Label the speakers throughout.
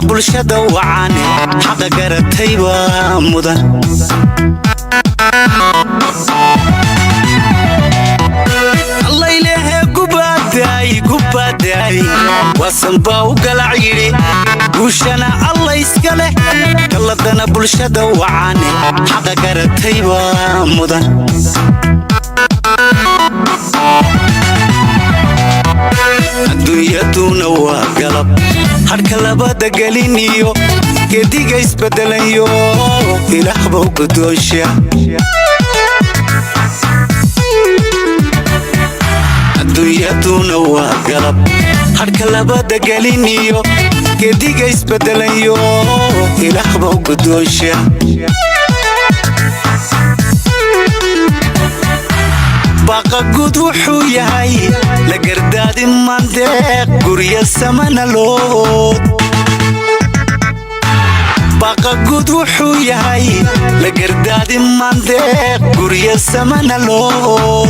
Speaker 1: bulshada wacaan xaqa garatay waa mudan Allah ilaahay gubaaday wasanba u galac yiri guushana Allah iska leh kalladana bulshada wacaan xaqa garatay waa mudan adduunyaduna waa galab harka labada galiniyo gediga isbedelayo ilaah baa ku doosha adduunyaduna waa galab harka labada galiniyo gediga isbedelayo ilaah baa ku doosha baqa guud wuxuu yahay la gardaadi mandeeq guriya samana loo baqa guud wuxuu yahay la gardaadi mandeeq guriya samana loo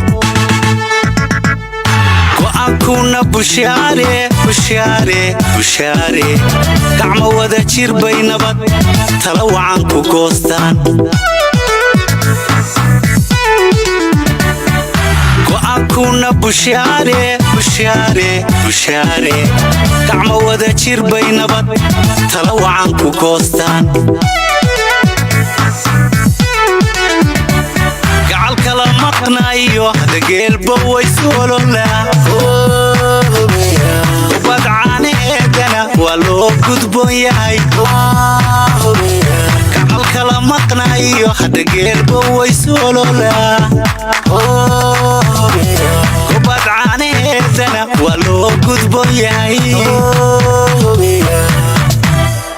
Speaker 1: go'aankuna bushaare gacmo wada jir bay nabad tala wacan ku goostaan go'aankuna bushaare gacmo wada jir bay nabad tala wacan ku goostaan gacal kala maqnaayo dageelba way soololaa ubad caaneedana waa loo gudboon yahay gacal kala maqnaayo dageelba way soololaa ubad caaneedana waa loo gudboon yahay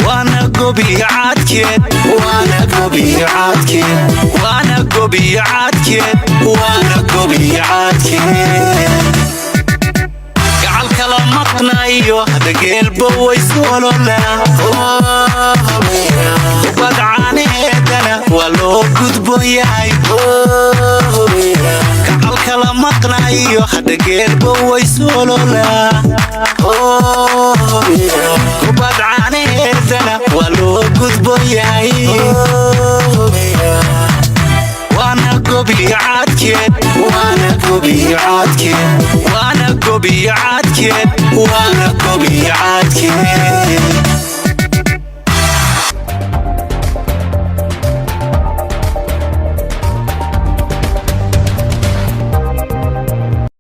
Speaker 1: waana gobiyacaadkeed gacal kala maqnaayo dageelba way soololaa ubad caaneedana waa loo gudboon yahay gacal kala maqnaayo dageelba way soololaa ubad caaneedana waa loo gudboon yahay waana gobiyacaadkeed